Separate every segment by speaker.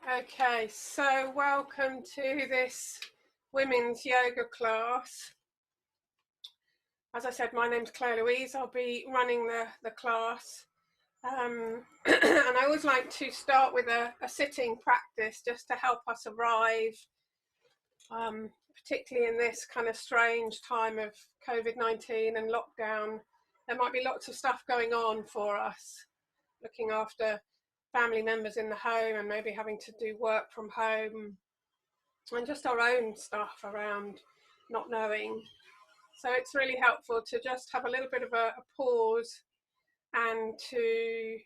Speaker 1: Okay, so welcome to this women's yoga class. As I said, my name's Claire-Louise. I'll be running the class. And I always like to start with a sitting practice just to help us arrive, particularly in this kind of strange time of COVID-19 and lockdown. There might be lots of stuff going on for us, looking after family members in the home and maybe having to do work from home and just our own stuff around not knowing. So it's really helpful to just have a little bit of a pause and to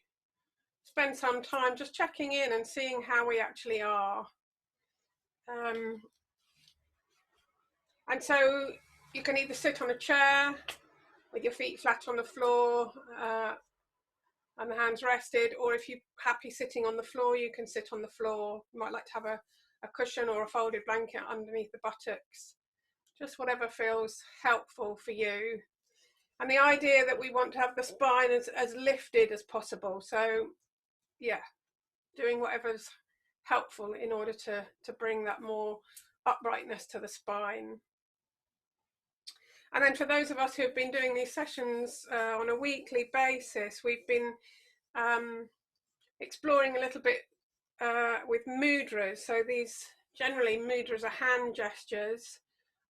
Speaker 1: spend some time just checking in and seeing how we actually are. And so you can either sit on a chair with your feet flat on the floor and the hands rested, or if you're happy sitting on the floor, you can sit on the floor. You might like to have a cushion or a folded blanket underneath the buttocks, just whatever feels helpful for you. And the idea that we want to have the spine as lifted as possible. So yeah, doing whatever's helpful in order to bring that more uprightness to the spine. And then for those of us who have been doing these sessions on a weekly basis, we've been exploring a little bit with mudras. So these generally mudras are hand gestures,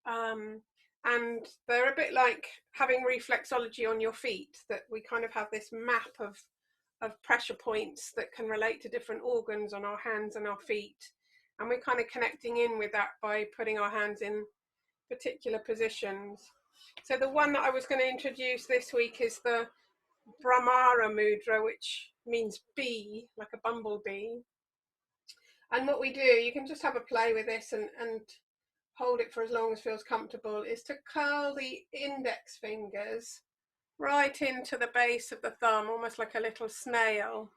Speaker 1: and they're a bit like having reflexology on your feet, that we kind of have this map of pressure points that can relate to different organs on our hands and our feet, and we're kind of connecting in with that by putting our hands in particular positions. So the one that I was going to introduce this week is the Brahmara mudra, which means bee, like a bumblebee. And what we do, you can just have a play with this and hold it for as long as feels comfortable, is to curl the index fingers right into the base of the thumb, almost like a little snail,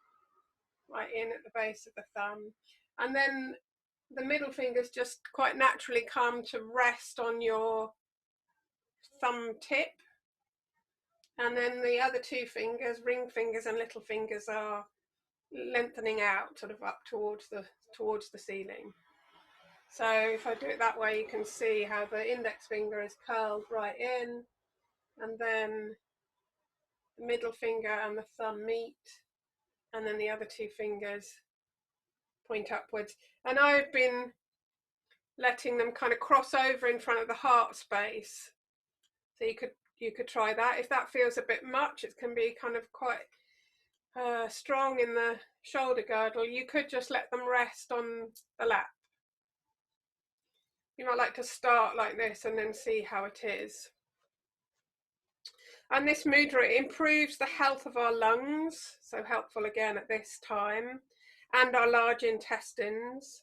Speaker 1: right in at the base of the thumb. And then the middle fingers just quite naturally come to rest on your thumb tip. And then the other two fingers, ring fingers and little fingers, are lengthening out sort of up towards the ceiling. So if I do it that way, you can see how the index finger is curled right in, and then the middle finger and the thumb meet, and then the other two fingers point upwards. And I've been letting them kind of cross over in front of the heart space. So you could try that. If that feels a bit much, it can be kind of quite strong in the shoulder girdle. You could just let them rest on the lap. You might like to start like this and then see how it is. And this mudra improves the health of our lungs, so helpful again at this time, and our large intestines.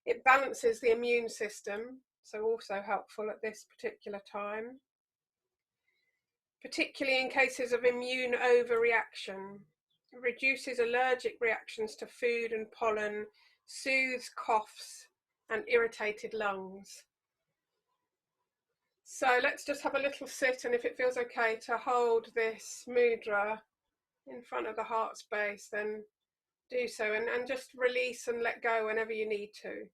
Speaker 1: It balances the immune system, so also helpful at this particular time, particularly in cases of immune overreaction. It reduces allergic reactions to food and pollen, soothes coughs and irritated lungs. So let's just have a little sit, and if it feels okay to hold this mudra in front of the heart space, then do so, and just release and let go whenever you need to.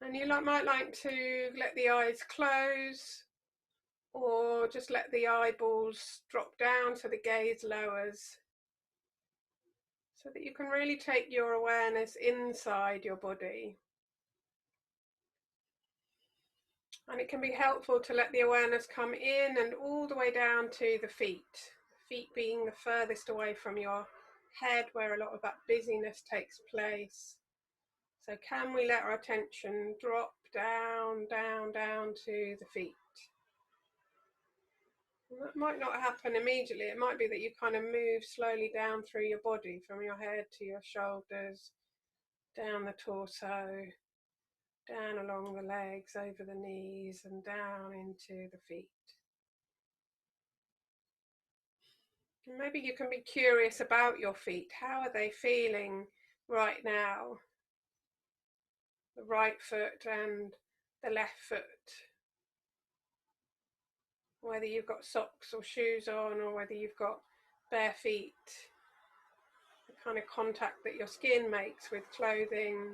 Speaker 1: And you might like to let the eyes close, or just let the eyeballs drop down so the gaze lowers, so that you can really take your awareness inside your body. And it can be helpful to let the awareness come in and all the way down to the feet being the furthest away from your head, where a lot of that busyness takes place. So can we let our attention drop down, down, down to the feet? And that might not happen immediately. It might be that you kind of move slowly down through your body, from your head to your shoulders, down the torso, down along the legs, over the knees, and down into the feet. And maybe you can be curious about your feet. How are they feeling right now? The right foot and the left foot. Whether you've got socks or shoes on, or whether you've got bare feet. The kind of contact that your skin makes with clothing,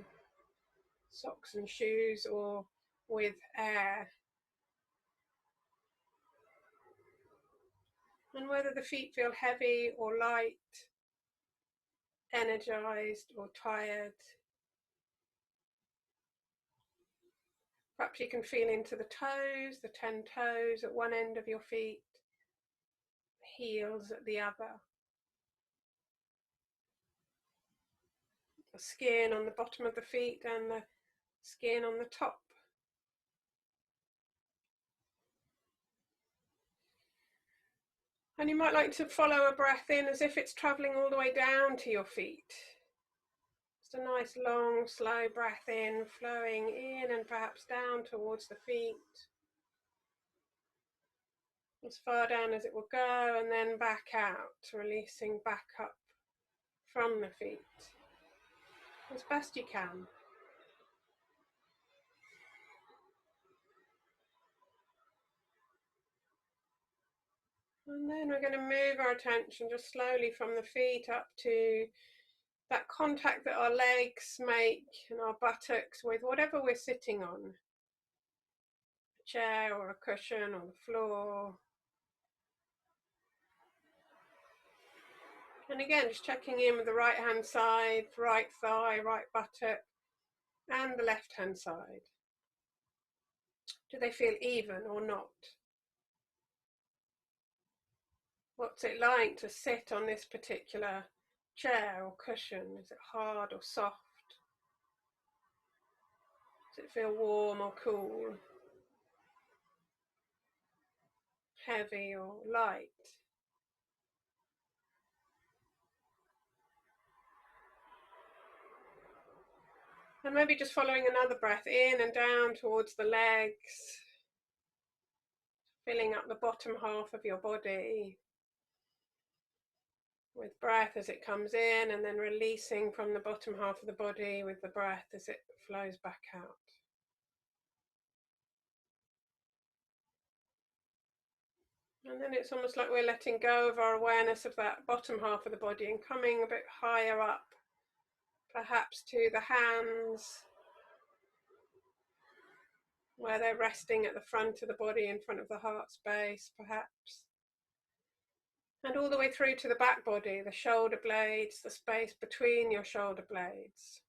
Speaker 1: socks and shoes, or with air. And whether the feet feel heavy or light, energized or tired. Perhaps you can feel into the toes, the 10 toes at one end of your feet, heels at the other. The skin on the bottom of the feet and the skin on the top. And you might like to follow a breath in as if it's travelling all the way down to your feet. Just a nice long slow breath in, flowing in and perhaps down towards the feet. As far down as it will go, and then back out, releasing back up from the feet as best you can. And then we're going to move our attention just slowly from the feet up to that contact that our legs make and our buttocks with whatever we're sitting on. A chair or a cushion or the floor. And again, just checking in with the right hand side, right thigh, right buttock, and the left hand side. Do they feel even or not? What's it like to sit on this particular chair or cushion? Is it hard or soft? Does it feel warm or cool? Heavy or light? And maybe just following another breath in and down towards the legs, filling up the bottom half of your body with breath as it comes in, and then releasing from the bottom half of the body with the breath as it flows back out. And then it's almost like we're letting go of our awareness of that bottom half of the body and coming a bit higher up, perhaps to the hands, where they're resting at the front of the body, in front of the heart space, perhaps. And all the way through to the back body, the shoulder blades, the space between your shoulder blades.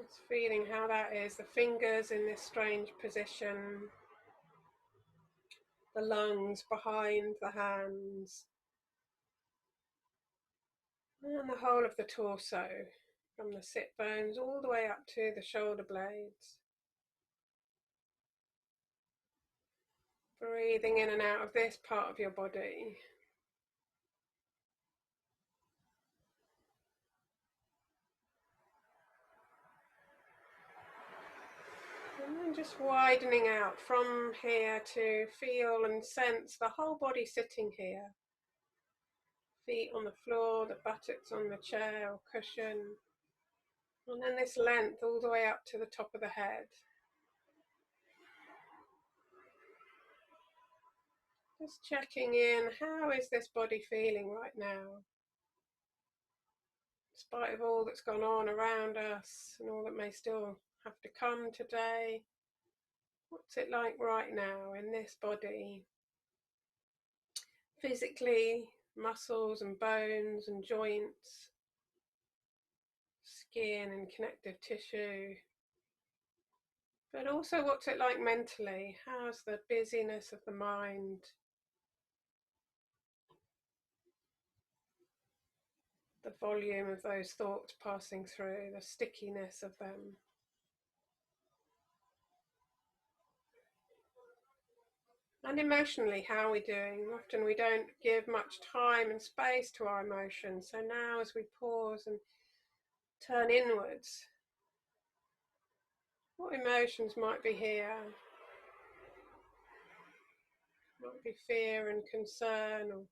Speaker 1: Just feeling how that is, the fingers in this strange position, the lungs behind the hands, and the whole of the torso, from the sit bones all the way up to the shoulder blades. Breathing in and out of this part of your body. And then just widening out from here to feel and sense the whole body sitting here. Feet on the floor, the buttocks on the chair or cushion. And then this length all the way up to the top of the head. Just checking in, how is this body feeling right now? In spite of all that's gone on around us and all that may still have to come today, what's it like right now in this body? Physically, muscles and bones and joints, skin and connective tissue. But also, what's it like mentally? How's the busyness of the mind? The volume of those thoughts passing through, the stickiness of them. And emotionally, how are we doing? Often we don't give much time and space to our emotions. So now as we pause and turn inwards, what emotions might be here? Might be fear and concern or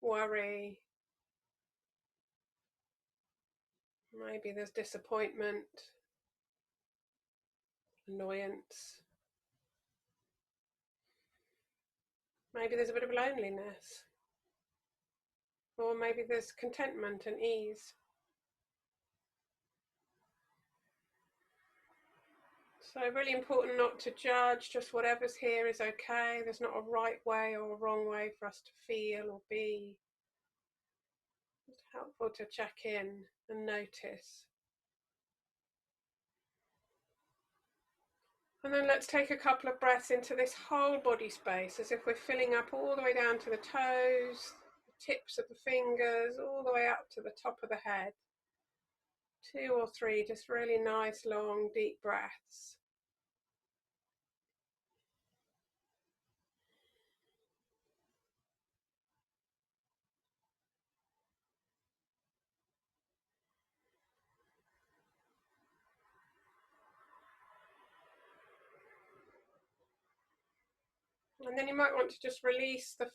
Speaker 1: worry. Maybe there's disappointment, annoyance. Maybe there's a bit of loneliness. or maybe there's contentment and ease. So really important not to judge, just whatever's here is okay. There's not a right way or a wrong way for us to feel or be. It's helpful to check in and notice. And then let's take a couple of breaths into this whole body space, as if we're filling up all the way down to the toes, the tips of the fingers, all the way up to the top of the head. 2 or 3 just really nice, long, deep breaths. And then you might want to just release the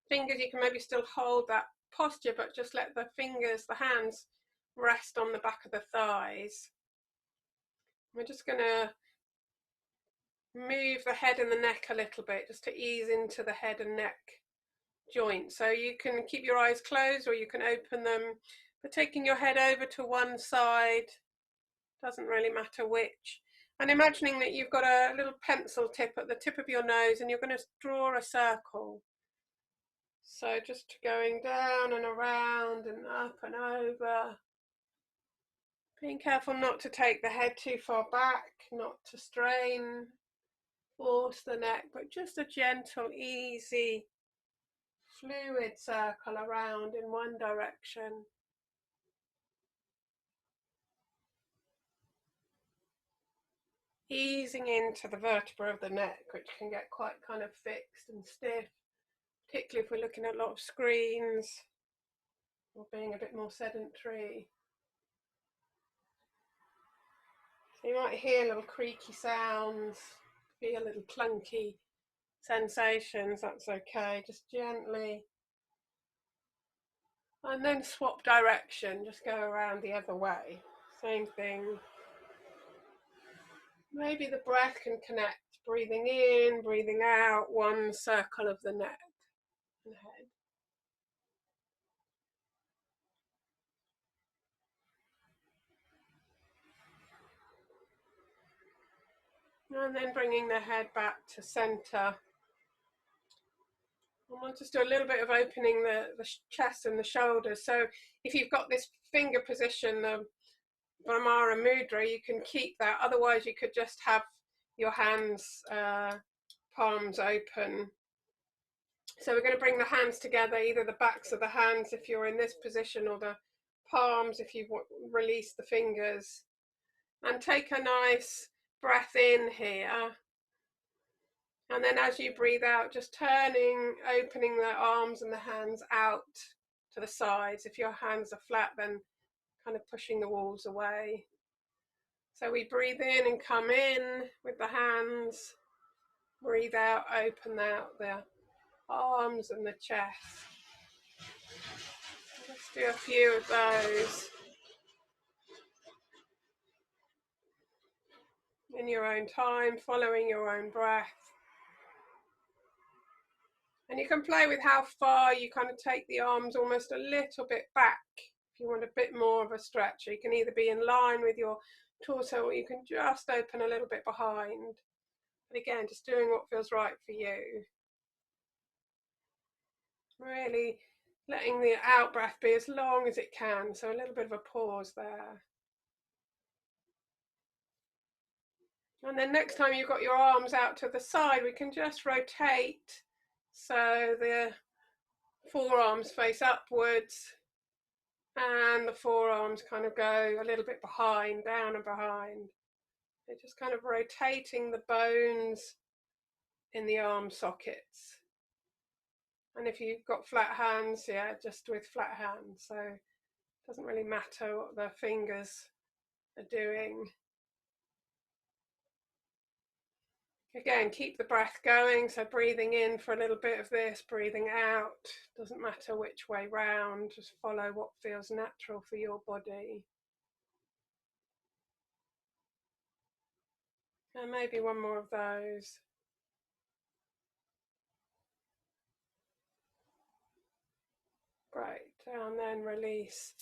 Speaker 1: fingers. You can maybe still hold that posture, but just let the fingers, the hands, rest on the back of the thighs. We're just going to move the head and the neck a little bit, just to ease into the head and neck joint. So you can keep your eyes closed or you can open them, but taking your head over to one side, doesn't really matter which. And imagining that you've got a little pencil tip at the tip of your nose and you're going to draw a circle. So just going down and around and up and over. Being careful not to take the head too far back, not to strain, force the neck, but just a gentle, easy, fluid circle around in one direction. Easing into the vertebra of the neck, which can get quite kind of fixed and stiff, particularly if we're looking at a lot of screens or being a bit more sedentary. So you might hear little creaky sounds, feel little clunky sensations, that's okay, just gently. And then swap direction, just go around the other way, same thing. Maybe the breath can connect, breathing in, breathing out, one circle of the neck and head. And then bringing the head back to center. And we'll just do a little bit of opening the chest and the shoulders. So if you've got this finger position, the Brahmara Mudra, you can keep that. Otherwise, you could just have your hands, palms open. So we're going to bring the hands together, either the backs of the hands if you're in this position, or the palms if you release the fingers. And take a nice breath in here. And then as you breathe out, just turning, opening the arms and the hands out to the sides. If your hands are flat, then kind of pushing the walls away. So we breathe in and come in with the hands. Breathe out, open out the arms and the chest. Let's do a few of those. In your own time, following your own breath. And you can play with how far you kind of take the arms almost a little bit back. If you want a bit more of a stretch, you can either be in line with your torso or you can just open a little bit behind. But again, just doing what feels right for you. Really letting the out breath be as long as it can, so a little bit of a pause there. And then next time you've got your arms out to the side, we can just rotate so the forearms face upwards and the forearms kind of go a little bit behind, down and behind. They're just kind of rotating the bones in the arm sockets. And if you've got flat hands, yeah, just with flat hands. So it doesn't really matter what the fingers are doing. Again, keep the breath going. So breathing in for a little bit of this, breathing out. Doesn't matter which way round. Just follow what feels natural for your body. And maybe one more of those. Great. Down, then release.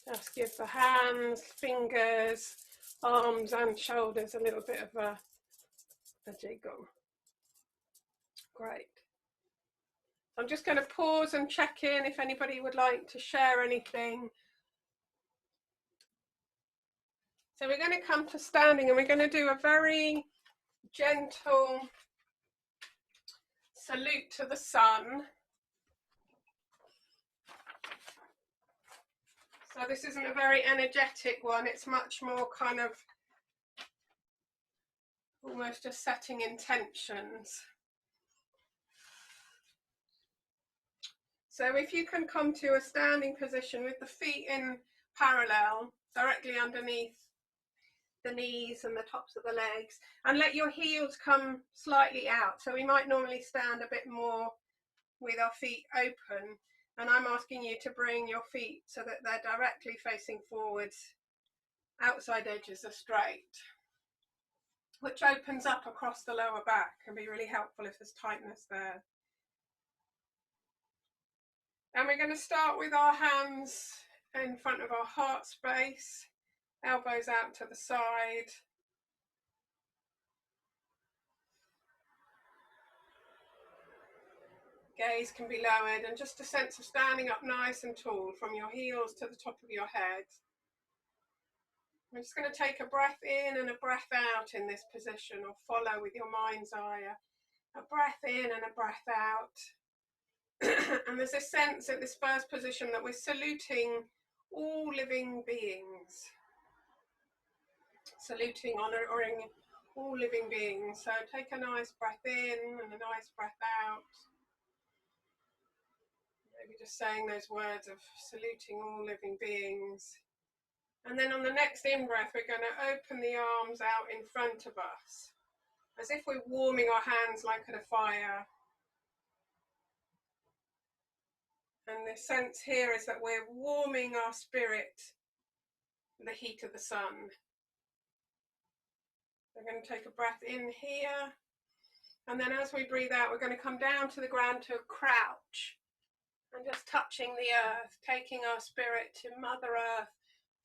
Speaker 1: Just give the hands, fingers, arms and shoulders a little bit of a jiggle. Great. I'm just going to pause and check in if anybody would like to share anything. So we're going to come to standing and we're going to do a very gentle salute to the sun. So this isn't a very energetic one, it's much more kind of almost just setting intentions. So if you can come to a standing position with the feet in parallel, directly underneath the knees and the tops of the legs, and let your heels come slightly out. So we might normally stand a bit more with our feet open, and I'm asking you to bring your feet so that they're directly facing forwards, outside edges are straight, which opens up across the lower back, can be really helpful if there's tightness there. And we're going to start with our hands in front of our heart space, elbows out to the side. Gaze can be lowered, and just a sense of standing up nice and tall from your heels to the top of your head. We're just going to take a breath in and a breath out in this position, or follow with your mind's eye. A breath in and a breath out. And there's a sense at this first position that we're saluting all living beings. Saluting, honouring all living beings. So take a nice breath in and a nice breath out. Maybe just saying those words of saluting all living beings. And then on the next in-breath, we're going to open the arms out in front of us, as if we're warming our hands like at a fire. And the sense here is that we're warming our spirit with the heat of the sun. We're going to take a breath in here. And then as we breathe out, we're going to come down to the ground to a crouch. And just touching the earth, taking our spirit to Mother Earth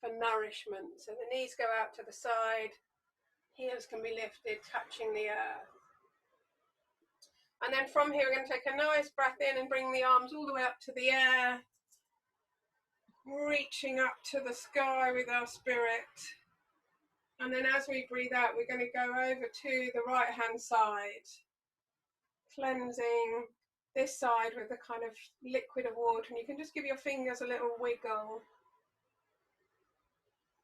Speaker 1: for nourishment. So the knees go out to the side, heels can be lifted, touching the earth. And then from here, we're going to take a nice breath in and bring the arms all the way up to the air, reaching up to the sky with our spirit. And then as we breathe out, we're going to go over to the right hand side, cleansing this side with a kind of liquid of water. And you can just give your fingers a little wiggle.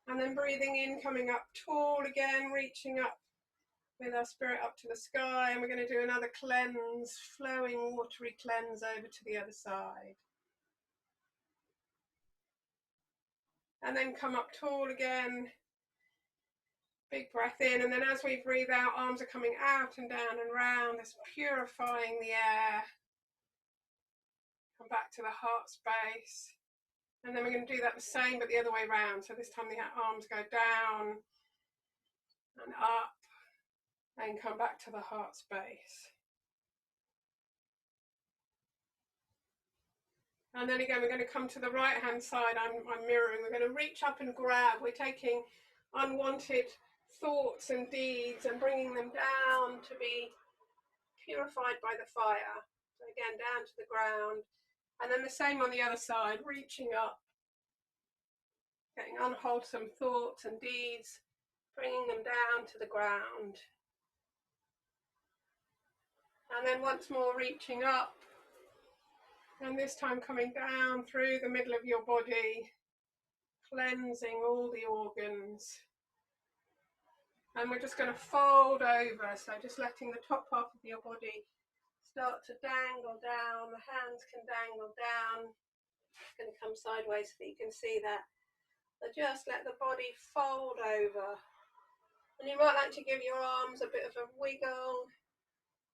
Speaker 1: And then breathing in, coming up tall again, reaching up with our spirit up to the sky. And we're going to do another cleanse, flowing watery cleanse over to the other side. And then come up tall again. Big breath in. And then as we breathe out, arms are coming out and down and round, this purifying the air. Come back to the heart space. And then we're going to do that the same, but the other way around. So this time the arms go down and up, and come back to the heart space. And then again, we're going to come to the right hand side. I'm mirroring. We're going to reach up and grab. We're taking unwanted thoughts and deeds and bringing them down to be purified by the fire. So again, down to the ground. And then the same on the other side, reaching up, getting unwholesome thoughts and deeds, bringing them down to the ground. And then once more reaching up, and this time coming down through the middle of your body, cleansing all the organs. And we're just going to fold over, so just letting the top half of your body start to dangle down. The hands can dangle down. It's going to come sideways so you can see that. So just let the body fold over. And you might like to give your arms a bit of a wiggle,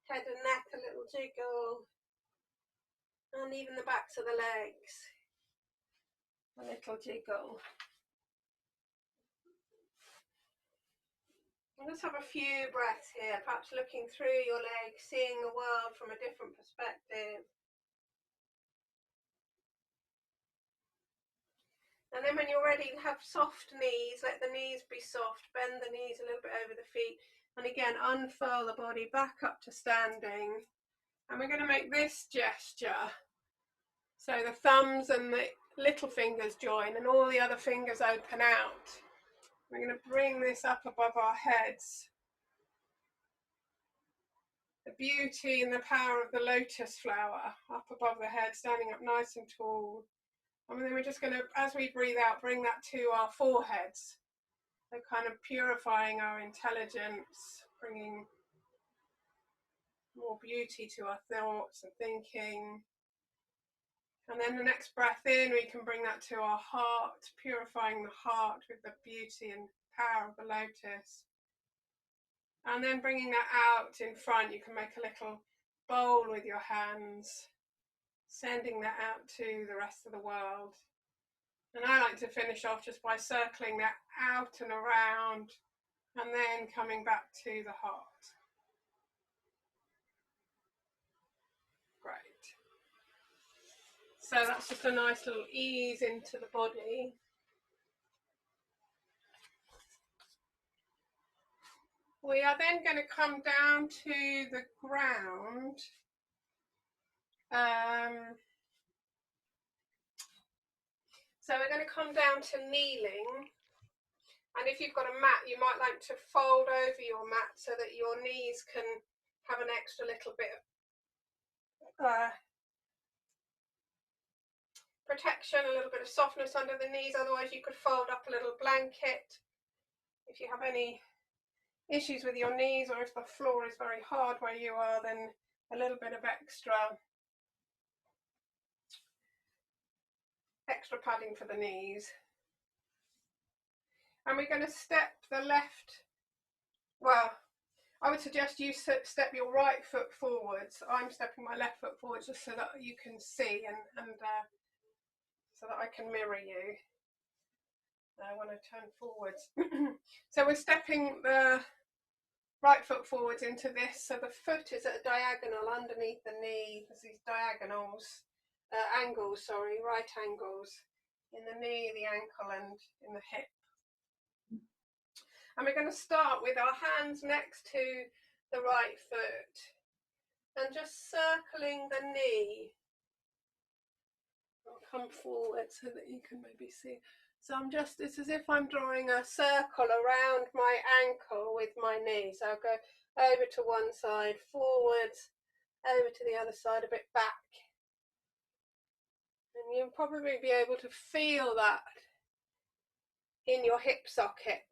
Speaker 1: head and neck a little jiggle, and even the backs of the legs, a little jiggle. And just have a few breaths here, perhaps looking through your legs, seeing the world from a different perspective. And then when you're ready, have soft knees, let the knees be soft, bend the knees a little bit over the feet, and again unfurl the body back up to standing. And we're going to make this gesture, so the thumbs and the little fingers join and all the other fingers open out. We're going to bring this up above our heads. The beauty and the power of the lotus flower up above the head, standing up nice and tall. And then we're just going to, as we breathe out, bring that to our foreheads. So kind of purifying our intelligence, bringing more beauty to our thoughts and thinking. And then the next breath in, we can bring that to our heart, purifying the heart with the beauty and power of the lotus. And then bringing that out in front, you can make a little bowl with your hands, sending that out to the rest of the world. And I like to finish off just by circling that out and around, and then coming back to the heart. Great. So that's just a nice little ease into the body. We are then going to come down to the ground. So we're going to come down to kneeling. And if you've got a mat, you might like to fold over your mat so that your knees can have an extra little bit of protection, a little bit of softness under the knees. Otherwise you could fold up a little blanket. If you have any issues with your knees, or if the floor is very hard where you are, then a little bit of extra padding for the knees. And we're going to step the left, well, I would suggest you step your right foot forwards. I'm stepping my left foot forwards just so that you can see and so that I can mirror you when I turn forwards. So we're stepping the right foot forwards into this, so the foot is at a diagonal underneath the knee. There's these diagonals, angles, sorry, right angles in the knee, the ankle and in the hip. And we're going to start with our hands next to the right foot and just circling the knee. I'll come forward so that you can maybe see. So it's as if I'm drawing a circle around my ankle with my knee. So I'll go over to one side, forwards, over to the other side, a bit back. And you'll probably be able to feel that in your hip socket.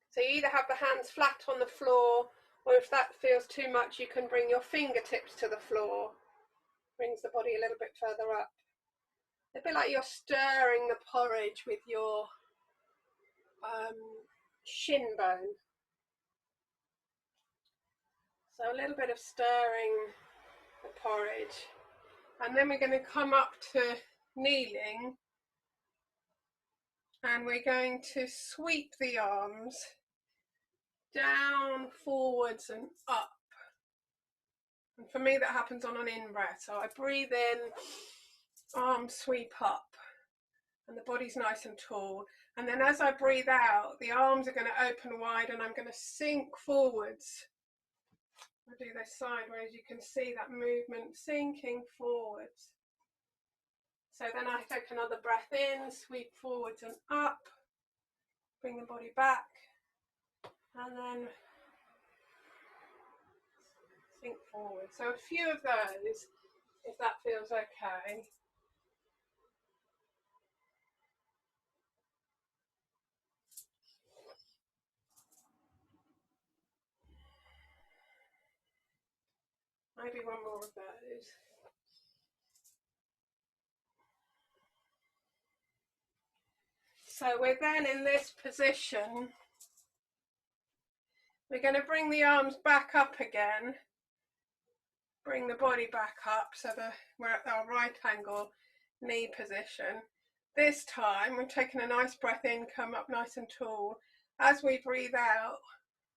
Speaker 1: So you either have the hands flat on the floor, or if that feels too much, you can bring your fingertips to the floor. Brings the body a little bit further up. A bit like you're stirring the porridge with your shin bone. So a little bit of stirring the porridge. And then we're going to come up to kneeling. And we're going to sweep the arms down, forwards and up. And for me that happens on an in-breath. So I breathe in, arms sweep up, and the body's nice and tall. And then as I breathe out, the arms are going to open wide and I'm going to sink forwards. I'll do this sideways, you can see that movement sinking forwards. So then I take another breath in, sweep forwards and up, bring the body back, and then sink forward. So a few of those, if that feels okay. Maybe one more of those. So we're then in this position. We're going to bring the arms back up again. Bring the body back up so that we're at our right angle knee position. This time we're taking a nice breath in, come up nice and tall. As we breathe out,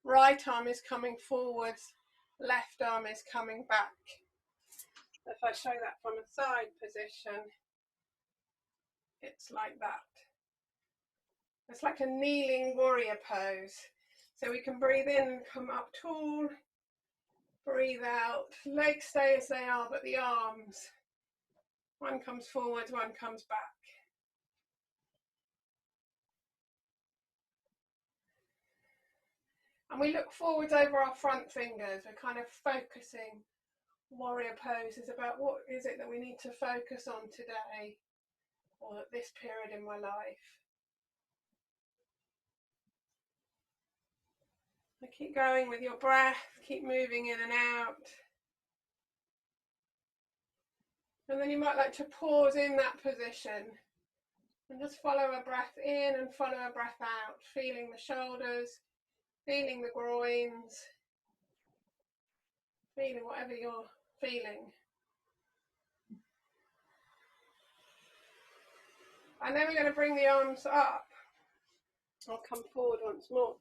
Speaker 1: right arm is coming forwards, left arm is coming back. If I show that from a side position, It's like that. It's like a kneeling warrior pose. So we can breathe in, come up tall, breathe out, legs stay as they are, but the arms, one comes forwards, one comes back. And we look forwards over our front fingers. We're kind of focusing. Warrior pose is about what is it that we need to focus on today or at this period in my life. So keep going with your breath, keep moving in and out. And then you might like to pause in that position and just follow a breath in and follow a breath out, feeling the shoulders, feeling the groins, feeling whatever you're feeling. And then we're going to bring the arms up. I'll come forward once more.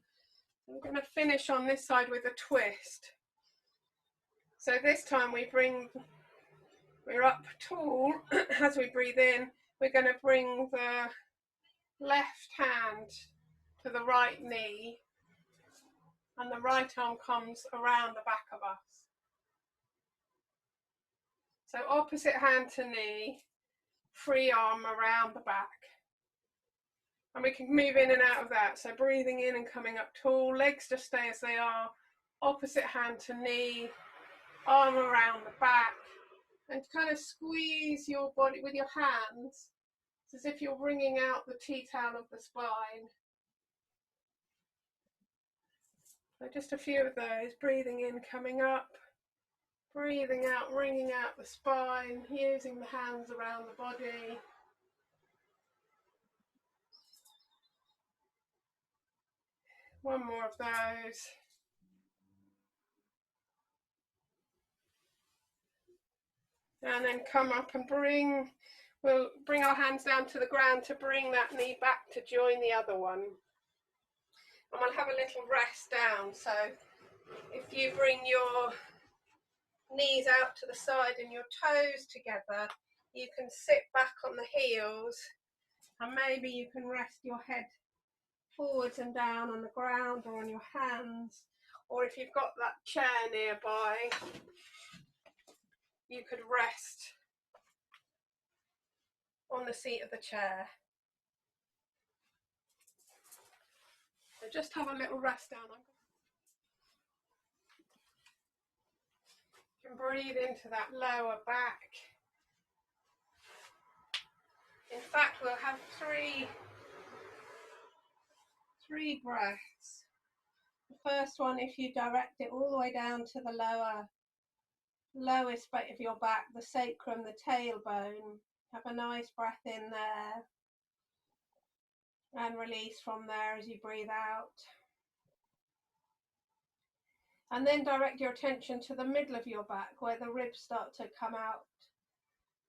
Speaker 1: We're going to finish on this side with a twist. So this time we're up tall. As we breathe in, we're going to bring the left hand to the right knee, and the right arm comes around the back of us. So opposite hand to knee, free arm around the back. And we can move in and out of that. So breathing in and coming up tall, legs just stay as they are, opposite hand to knee, arm around the back, and kind of squeeze your body with your hands. It's as if you're wringing out the T-towel of the spine. So just a few of those, breathing in, coming up, breathing out, wringing out the spine, using the hands around the body. One more of those. And then come up and we'll bring our hands down to the ground to bring that knee back to join the other one. And we'll have a little rest down. So if you bring your knees out to the side and your toes together, you can sit back on the heels, and maybe you can rest your head forwards and down on the ground or on your hands, or if you've got that chair nearby, you could rest on the seat of the chair. So just have a little rest down. You can breathe into that lower back. In fact, we'll have three breaths. The first one, if you direct it all the way down to the lowest bit of your back, the sacrum, the tailbone, have a nice breath in there and release from there as you breathe out. And then direct your attention to the middle of your back where the ribs start to come out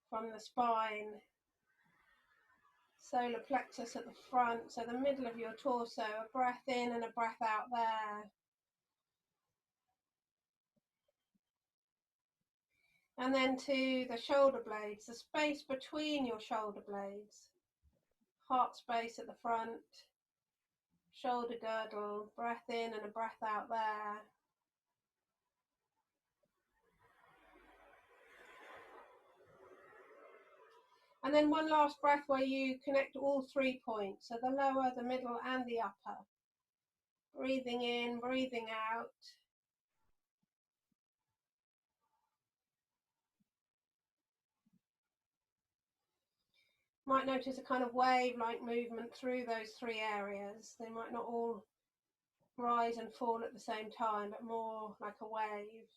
Speaker 1: from the spine. Solar plexus at the front, so the middle of your torso, a breath in and a breath out there. And then to the shoulder blades, the space between your shoulder blades. Heart space at the front, shoulder girdle, breath in and a breath out there. And then one last breath where you connect all 3 points, so the lower, the middle and the upper. Breathing in, breathing out. Might notice a kind of wave-like movement through those 3 areas. They might not all rise and fall at the same time, but more like a wave.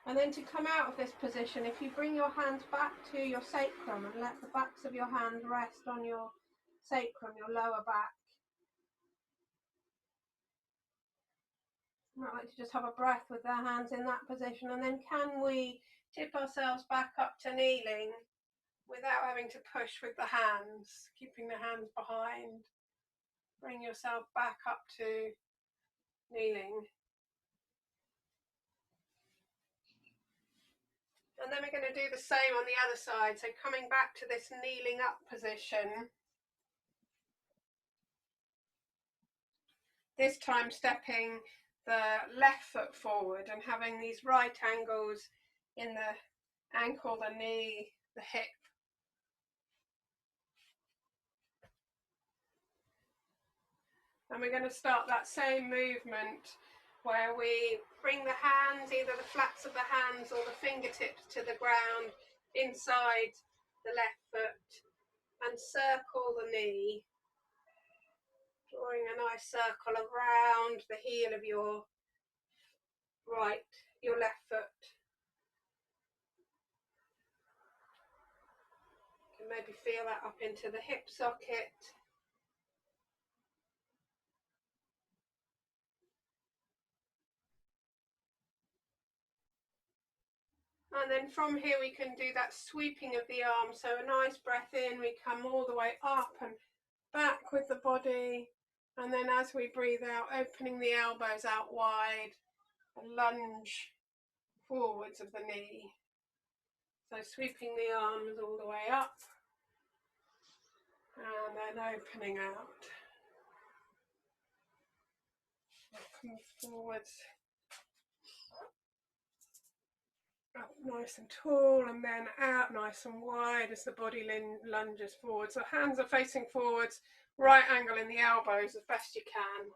Speaker 1: And then to come out of this position, if you bring your hands back to your sacrum and let the backs of your hands rest on your sacrum, your lower back. I might like to just have a breath with their hands in that position, and then can we tip ourselves back up to kneeling without having to push with the hands, keeping the hands behind. Bring yourself back up to kneeling. And then we're going to do the same on the other side. So coming back to this kneeling up position. This time stepping the left foot forward and having these right angles in the ankle, the knee, the hip. And we're going to start that same movement where we bring the hands, either the flats of the hands or the fingertips, to the ground inside the left foot and circle the knee, drawing a nice circle around the heel of your left foot. You can maybe feel that up into the hip socket. And then from here we can do that sweeping of the arms. So a nice breath in, we come all the way up and back with the body. And then as we breathe out, opening the elbows out wide, a lunge forwards of the knee. So sweeping the arms all the way up and then opening out. Come forwards, up nice and tall, and then out nice and wide as the body lunges forward. So hands are facing forwards, right angle in the elbows as best you can.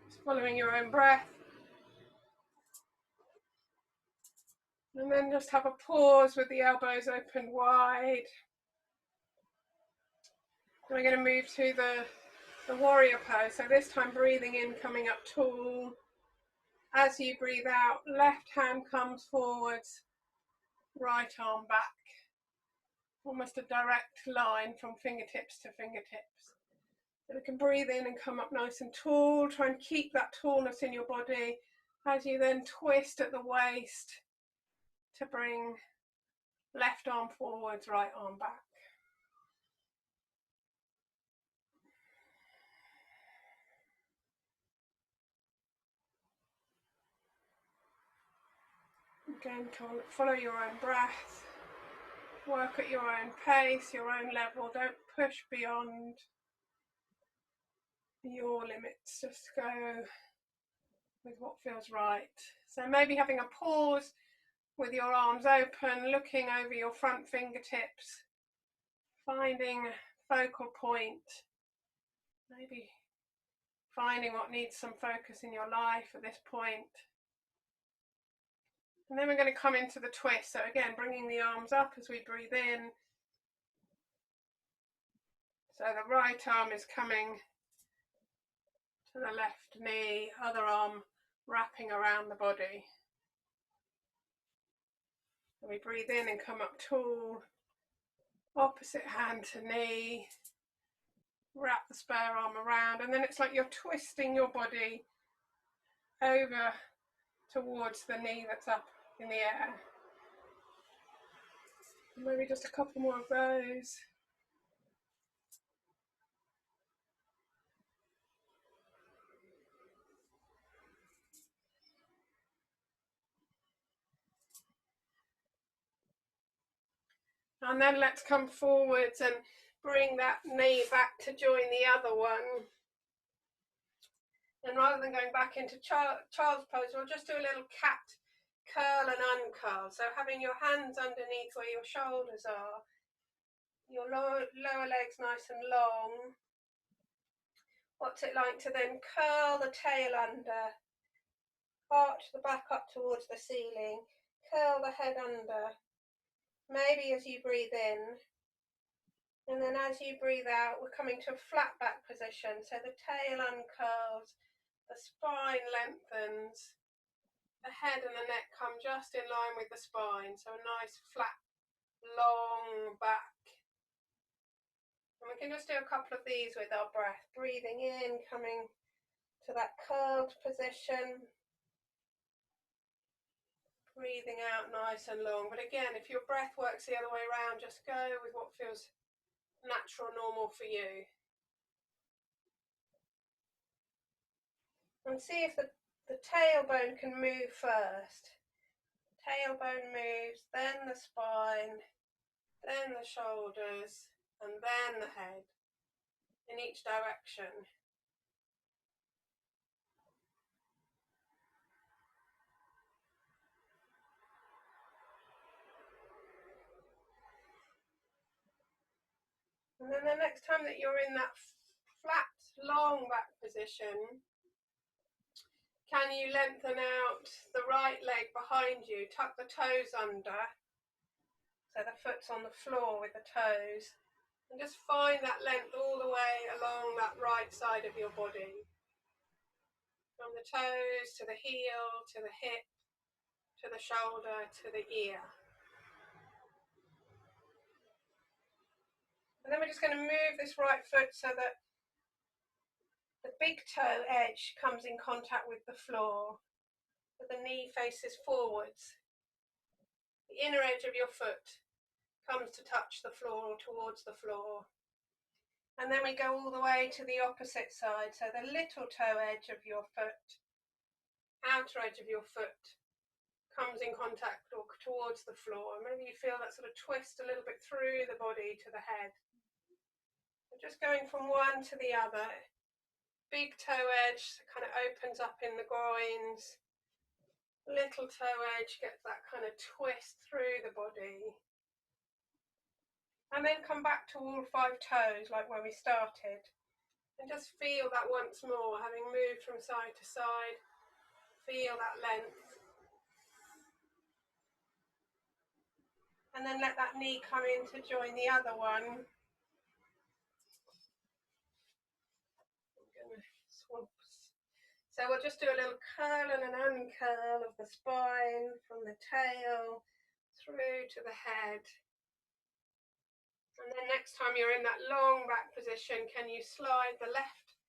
Speaker 1: Just following your own breath. And then just have a pause with the elbows open wide. And we're going to move to the warrior pose. So this time breathing in, coming up tall. As you breathe out, left hand comes forwards, right arm back. Almost a direct line from fingertips to fingertips. So we can breathe in and come up nice and tall. Try and keep that tallness in your body as you then twist at the waist to bring left arm forwards, right arm back. Again, follow your own breath. Work at your own pace, your own level. Don't push beyond your limits. Just go with what feels right. So maybe having a pause with your arms open, looking over your front fingertips, finding focal point, maybe finding what needs some focus in your life at this point. And then we're going to come into the twist. So again, bringing the arms up as we breathe in. So the right arm is coming to the left knee, other arm wrapping around the body. And we breathe in and come up tall, opposite hand to knee, wrap the spare arm around, and then it's like you're twisting your body over towards the knee that's up in the air. Maybe just a couple more of those. And then let's come forwards and bring that knee back to join the other one. And rather than going back into child's pose, we'll just do a little cat curl and uncurl. So having your hands underneath where your shoulders are, your lower legs nice and long. What's it like to then curl the tail under, arch the back up towards the ceiling, curl the head under, maybe as you breathe in, and then as you breathe out, we're coming to a flat back position. So the tail uncurls, the spine lengthens, the head and the neck come just in line with the spine. So a nice flat, long back. And we can just do a couple of these with our breath. Breathing in, coming to that curled position. Breathing out nice and long. But again, if your breath works the other way around, just go with what feels natural, normal for you. And see if the tailbone can move first. Tailbone moves, then the spine, then the shoulders, and then the head in each direction. And then the next time that you're in that flat, long back position, can you lengthen out the right leg behind you, tuck the toes under, so the foot's on the floor with the toes, and just find that length all the way along that right side of your body. From the toes to the heel, to the hip, to the shoulder, to the ear. And then we're just going to move this right foot so that the big toe edge comes in contact with the floor, so the knee faces forwards. The inner edge of your foot comes to touch the floor or towards the floor. And then we go all the way to the opposite side, so the little toe edge of your foot, outer edge of your foot, comes in contact or towards the floor. Maybe you feel that sort of twist a little bit through the body to the head. Just going from one to the other. Big toe edge kind of opens up in the groins. Little toe edge gets that kind of twist through the body. And then come back to all 5 toes like when we started. And just feel that once more, having moved from side to side. Feel that length. And then let that knee come in to join the other one. So we'll just do a little curl and an uncurl of the spine from the tail through to the head. And then next time you're in that long back position, can you slide the left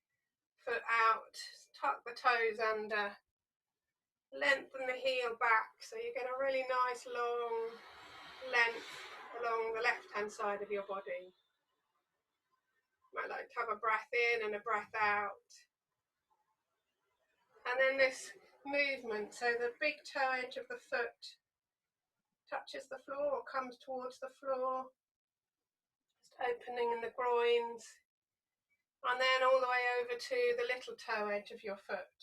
Speaker 1: foot out, tuck the toes under, lengthen the heel back so you get a really nice long length along the left hand side of your body. You might like to have a breath in and a breath out. And then this movement, so the big toe edge of the foot touches the floor or comes towards the floor, just opening in the groins, and then all the way over to the little toe edge of your foot.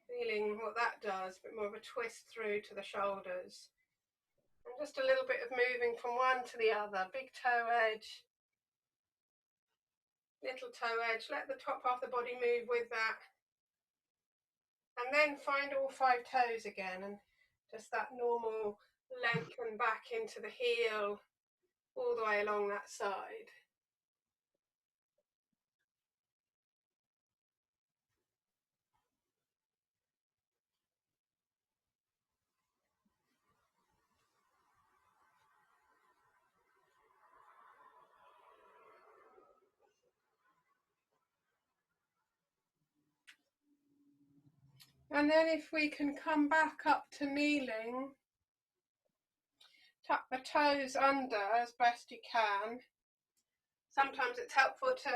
Speaker 1: Feeling what that does, a bit more of a twist through to the shoulders. And just a little bit of moving from one to the other, big toe edge, little toe edge, let the top half of the body move with that. And then find all 5 toes again and just that normal lengthen back into the heel all the way along that side. And then if we can come back up to kneeling, tuck the toes under as best you can. Sometimes it's helpful to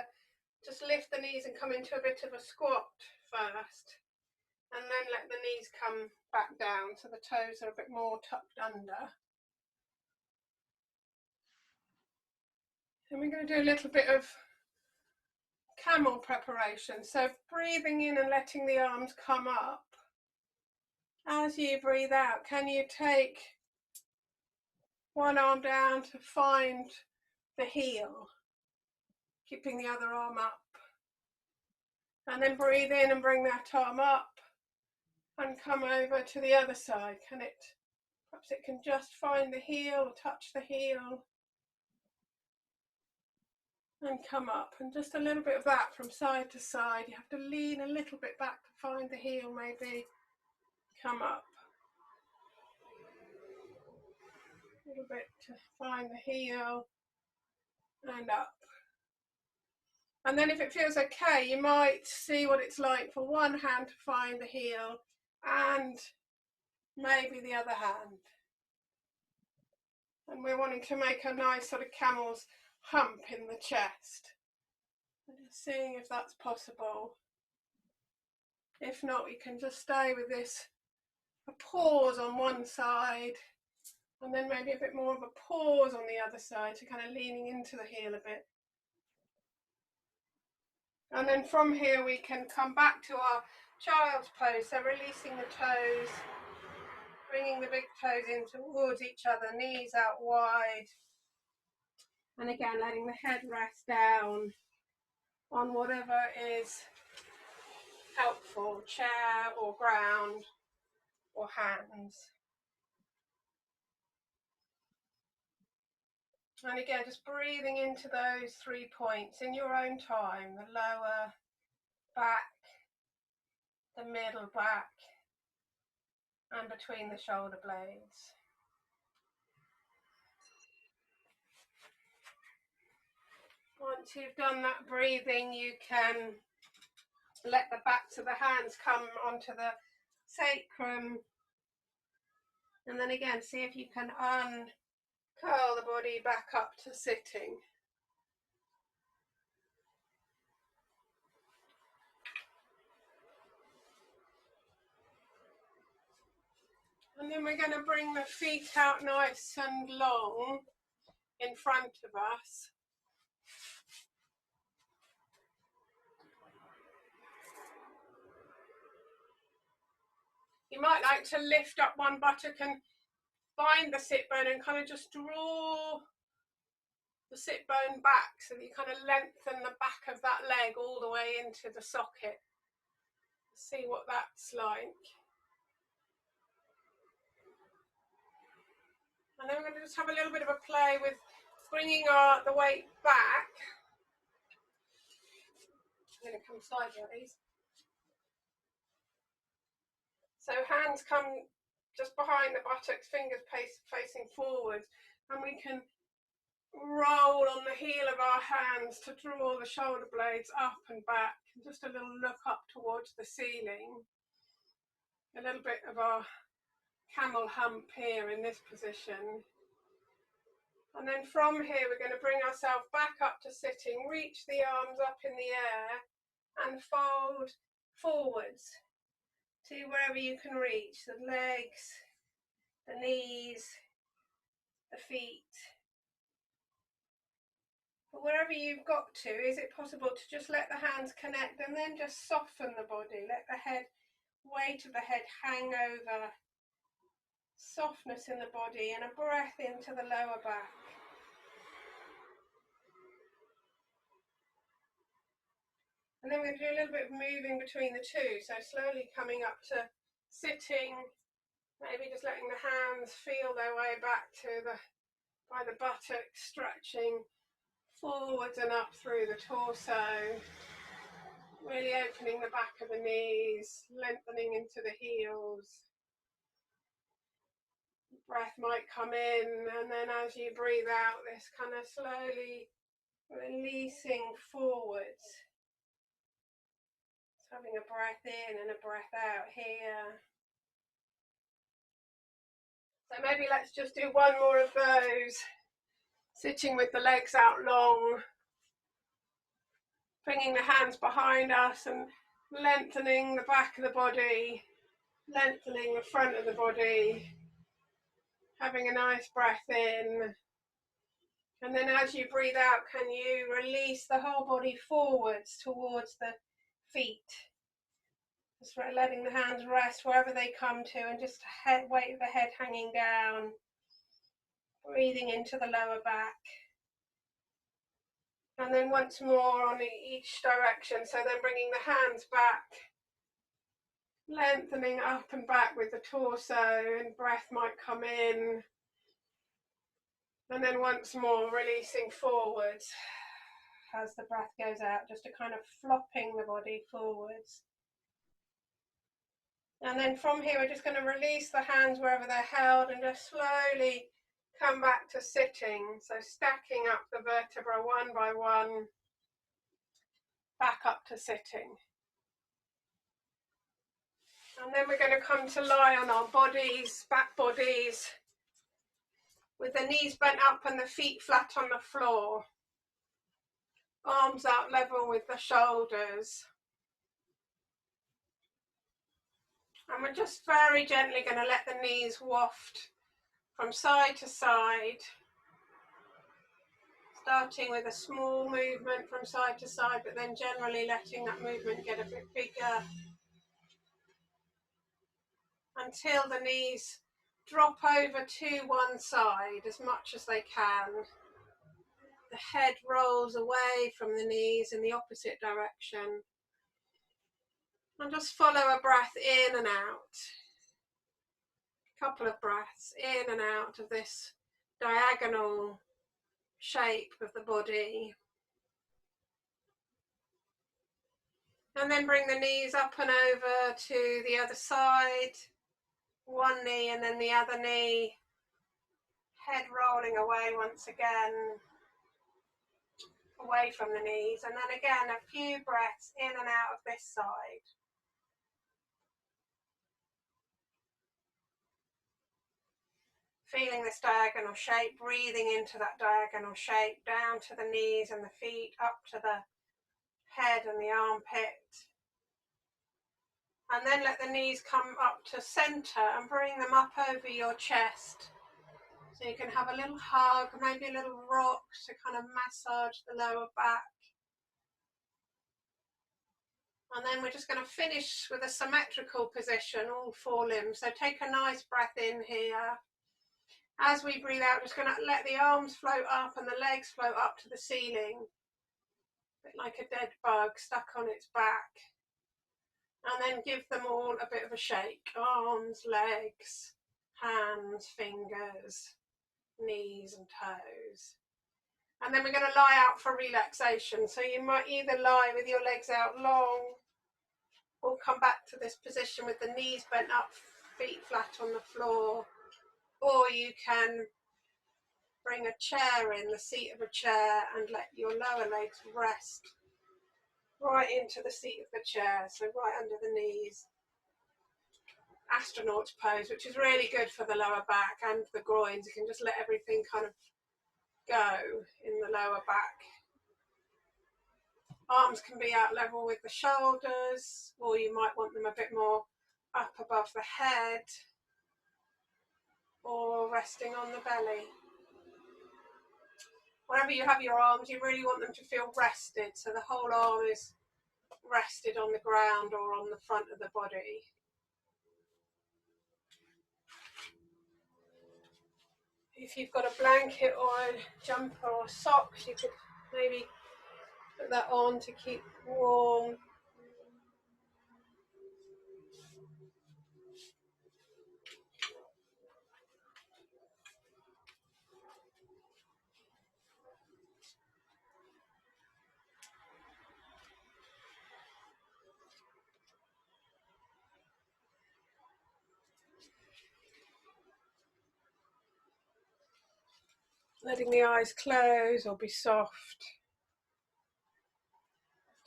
Speaker 1: just lift the knees and come into a bit of a squat first, and then let the knees come back down so the toes are a bit more tucked under. And we're going to do a little bit of camel preparation. So breathing in and letting the arms come up. As you breathe out, can you take one arm down to find the heel, keeping the other arm up? And then breathe in and bring that arm up and come over to the other side. Perhaps it can just find the heel or touch the heel and come up. And just a little bit of that from side to side. You have to lean a little bit back to find the heel, maybe. Come up. A little bit to find the heel and up. And then if it feels okay, you might see what it's like for one hand to find the heel and maybe the other hand. And we're wanting to make a nice sort of camel's hump in the chest. And just seeing if that's possible. If not, we can just stay with this, a pause on one side, and then maybe a bit more of a pause on the other side, so kind of leaning into the heel a bit. And then from here we can come back to our child's pose, so releasing the toes, bringing the big toes in towards each other, knees out wide, and again letting the head rest down on whatever is helpful, chair or ground or hands. And again, just breathing into those 3 points in your own time, the lower back, the middle back, and between the shoulder blades. Once you've done that breathing, you can let the backs of the hands come onto the sacrum, and then again see if you can uncurl the body back up to sitting. And then we're going to bring the feet out nice and long in front of us. You might like to lift up one buttock and find the sit bone and kind of just draw the sit bone back so that you kind of lengthen the back of that leg all the way into the socket. See what that's like. And then we're going to just have a little bit of a play with bringing the weight back. I'm going to come sideways. So hands come just behind the buttocks, fingers facing forward, and we can roll on the heel of our hands to draw the shoulder blades up and back. Just a little look up towards the ceiling. A little bit of our camel hump here in this position. And then from here we're going to bring ourselves back up to sitting, reach the arms up in the air and fold forwards to wherever you can reach, the legs, the knees, the feet. But wherever you've got to, is it possible to just let the hands connect and then just soften the body, let the head, weight of the head hang over, softness in the body and a breath into the lower back. And then we're going to do a little bit of moving between the two, so slowly coming up to sitting, maybe just letting the hands feel their way back to by the buttocks, stretching forwards and up through the torso, really opening the back of the knees, lengthening into the heels. Breath might come in, and then as you breathe out, this kind of slowly releasing forwards. Having a breath in and a breath out here. So maybe let's just do one more of those. Sitting with the legs out long. Bringing the hands behind us and lengthening the back of the body. Lengthening the front of the body. Having a nice breath in. And then as you breathe out, can you release the whole body forwards towards the feet? Just letting the hands rest wherever they come to and just weight of the head hanging down. Breathing into the lower back. And then once more on each direction. So then bringing the hands back. Lengthening up and back with the torso, and breath might come in. And then once more releasing forwards as the breath goes out, just a kind of flopping the body forwards. And then from here, we're just going to release the hands wherever they're held and just slowly come back to sitting. So stacking up the vertebra one by one, back up to sitting. And then we're going to come to lie on our bodies, back bodies, with the knees bent up and the feet flat on the floor. Arms out level with the shoulders. And we're just very gently going to let the knees waft from side to side, starting with a small movement from side to side, but then generally letting that movement get a bit bigger until the knees drop over to one side as much as they can. The head rolls away from the knees in the opposite direction. And just follow a breath in and out. A couple of breaths in and out of this diagonal shape of the body. And then bring the knees up and over to the other side. One knee and then the other knee. Head rolling away once again. Away from the knees. And then again, a few breaths in and out of this side. Feeling this diagonal shape, breathing into that diagonal shape, down to the knees and the feet, up to the head and the armpit. And then let the knees come up to center and bring them up over your chest. So you can have a little hug, maybe a little rock to kind of massage the lower back. And then we're just going to finish with a symmetrical position, all four limbs. So take a nice breath in here. As we breathe out, just going to let the arms float up and the legs float up to the ceiling. A bit like a dead bug stuck on its back. And then give them all a bit of a shake. Arms, legs, hands, fingers, knees and toes. And then we're going to lie out for relaxation. So you might either lie with your legs out long or come back to this position with the knees bent up, feet flat on the floor. Or you can bring a chair in, the seat of a chair, and let your lower legs rest right into the seat of the chair, so right under the knees. Astronaut's pose, which is really good for the lower back and the groins. You can just let everything kind of go in the lower back. Arms can be out level with the shoulders, or you might want them a bit more up above the head, or resting on the belly. Wherever you have your arms, you really want them to feel rested, so the whole arm is rested on the ground or on the front of the body. If you've got a blanket or a jumper or socks, you could maybe put that on to keep warm. Letting the eyes close or be soft.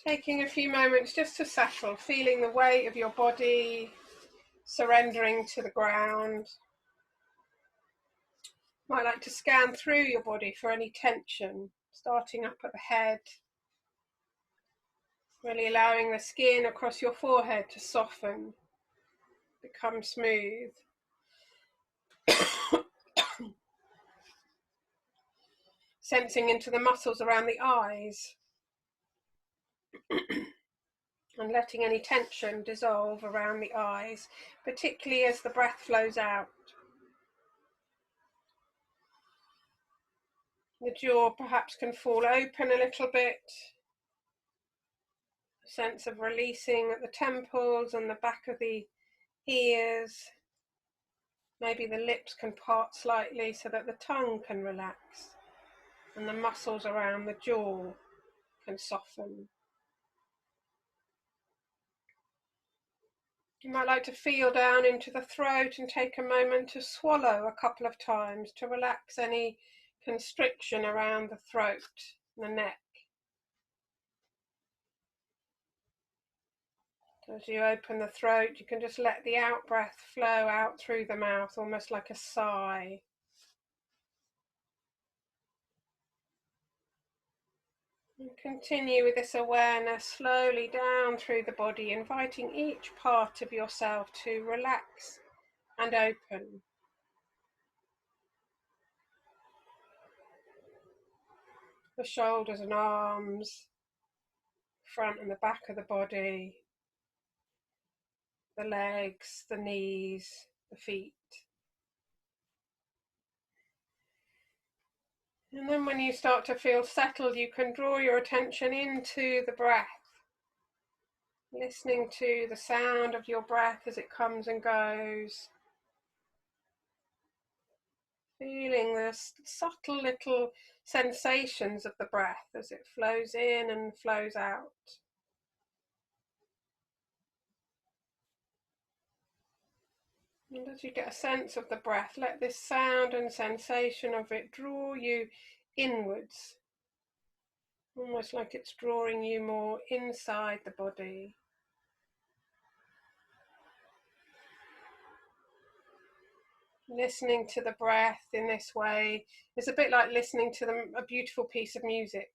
Speaker 1: Taking a few moments just to settle, feeling the weight of your body, surrendering to the ground. Might like to scan through your body for any tension, starting up at the head. Really allowing the skin across your forehead to soften, become smooth. Sensing into the muscles around the eyes. And letting any tension dissolve around the eyes, particularly as the breath flows out. The jaw perhaps can fall open a little bit. A sense of releasing at the temples and the back of the ears. Maybe the lips can part slightly so that the tongue can relax and the muscles around the jaw can soften. You might like to feel down into the throat and take a moment to swallow a couple of times to relax any constriction around the throat and the neck. As you open the throat, you can just let the out-breath flow out through the mouth, almost like a sigh. And continue with this awareness slowly down through the body, inviting each part of yourself to relax and open. The shoulders and arms, front and the back of the body, the legs, the knees, the feet. And then when you start to feel settled, you can draw your attention into the breath, listening to the sound of your breath as it comes and goes, feeling the subtle little sensations of the breath as it flows in and flows out. And as you get a sense of the breath, let this sound and sensation of it draw you inwards, almost like it's drawing you more inside the body. Listening to the breath in this way is a bit like listening to a beautiful piece of music.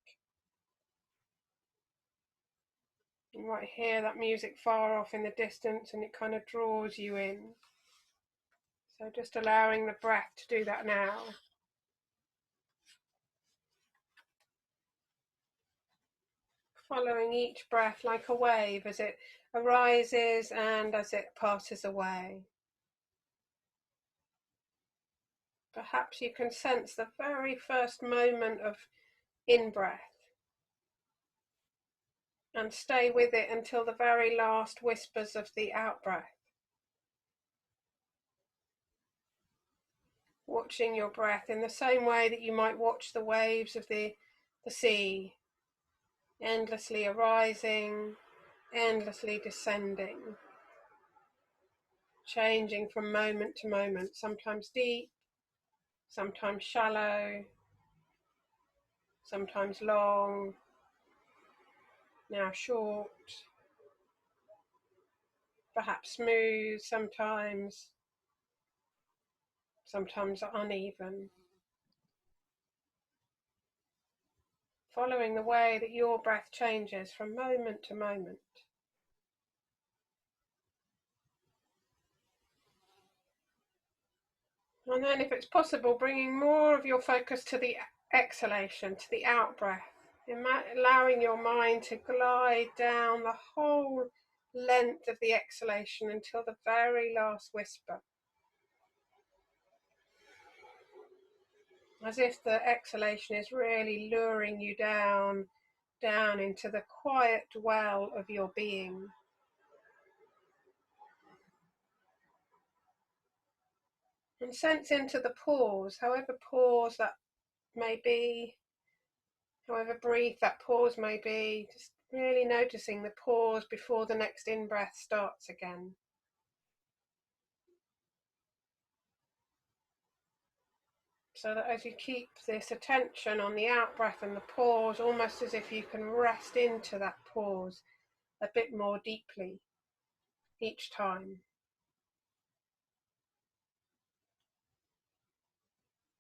Speaker 1: You might hear that music far off in the distance and it kind of draws you in. So just allowing the breath to do that now. Following each breath like a wave as it arises and as it passes away. Perhaps you can sense the very first moment of in-breath and stay with it until the very last whispers of the out-breath. Watching your breath in the same way that you might watch the waves of the sea, endlessly arising, endlessly descending, changing from moment to moment, sometimes deep, sometimes shallow, sometimes long, now short, perhaps smooth sometimes uneven. Following the way that your breath changes from moment to moment. And then if it's possible, bringing more of your focus to the exhalation, to the out-breath, allowing your mind to glide down the whole length of the exhalation until the very last whisper. As if the exhalation is really luring you down into the quiet well of your being. And sense into the pause, however pause that may be, however brief that pause may be, just really noticing the pause before the next in-breath starts again. So that as you keep this attention on the out-breath and the pause, almost as if you can rest into that pause a bit more deeply each time.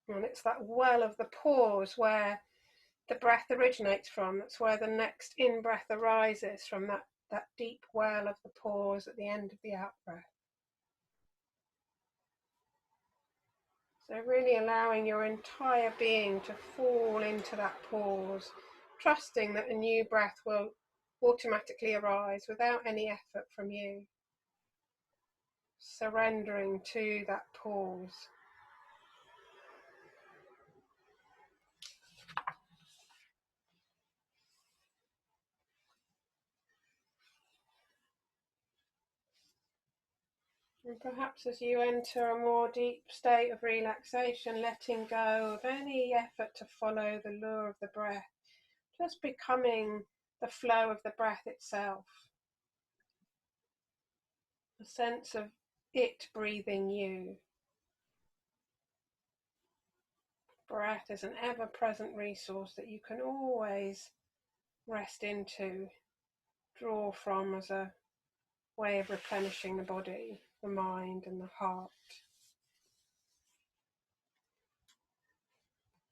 Speaker 1: And it's that well of the pause where the breath originates from. That's where the next in-breath arises, from that deep well of the pause at the end of the out-breath. So really allowing your entire being to fall into that pause, trusting that a new breath will automatically arise without any effort from you. Surrendering to that pause. And perhaps as you enter a more deep state of relaxation, letting go of any effort to follow the lure of the breath, just becoming the flow of the breath itself. A sense of it breathing you. Breath is an ever-present resource that you can always rest into, draw from as a way of replenishing the body, the mind and the heart.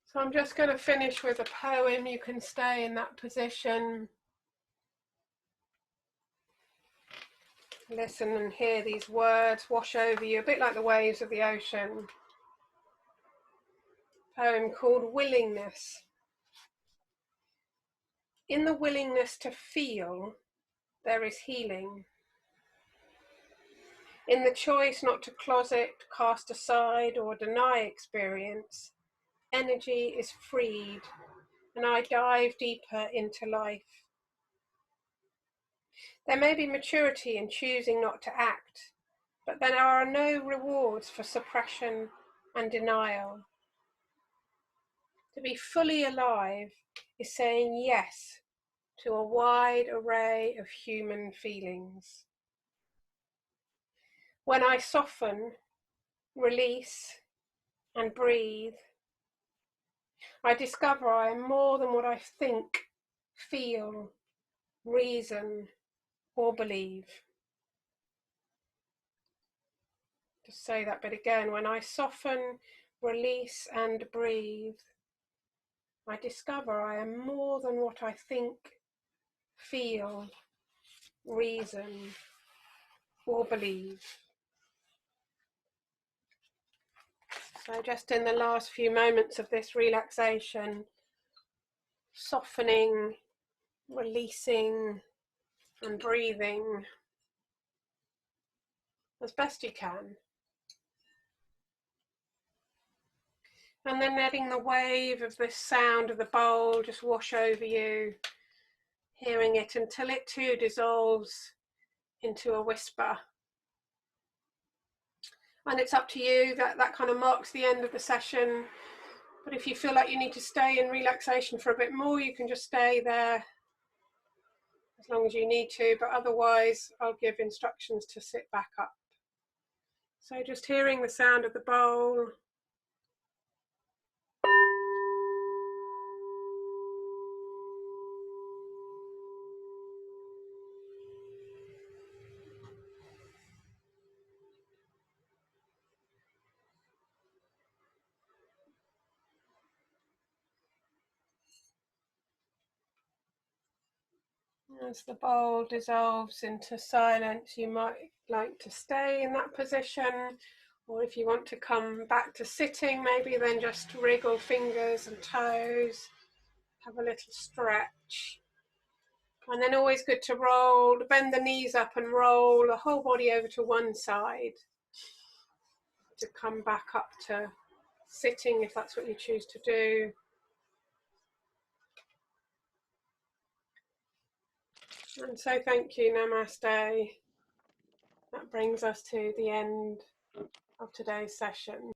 Speaker 1: So I'm just going to finish with a poem. You can stay in that position. Listen and hear these words wash over you, a bit like the waves of the ocean. A poem called Willingness. In the willingness to feel, there is healing. In the choice not to closet, cast aside, or deny experience, energy is freed, and I dive deeper into life. There may be maturity in choosing not to act, but there are no rewards for suppression and denial. To be fully alive is saying yes to a wide array of human feelings. When I soften, release, and breathe, I discover I am more than what I think, feel, reason, or believe. Just say that bit again. When I soften, release, and breathe, I discover I am more than what I think, feel, reason, or believe. So just in the last few moments of this relaxation, softening, releasing, and breathing as best you can. And then letting the wave of this sound of the bowl just wash over you, hearing it until it too dissolves into a whisper. And it's up to you, that kind of marks the end of the session. But if you feel like you need to stay in relaxation for a bit more, you can just stay there as long as you need to, but otherwise I'll give instructions to sit back up. So just hearing the sound of the bowl. As the bowl dissolves into silence, you might like to stay in that position, or if you want to come back to sitting, maybe then just wriggle fingers and toes, have a little stretch. And then always good to roll, bend the knees up and roll the whole body over to one side to come back up to sitting if that's what you choose to do. And so thank you, namaste. That brings us to the end of today's session.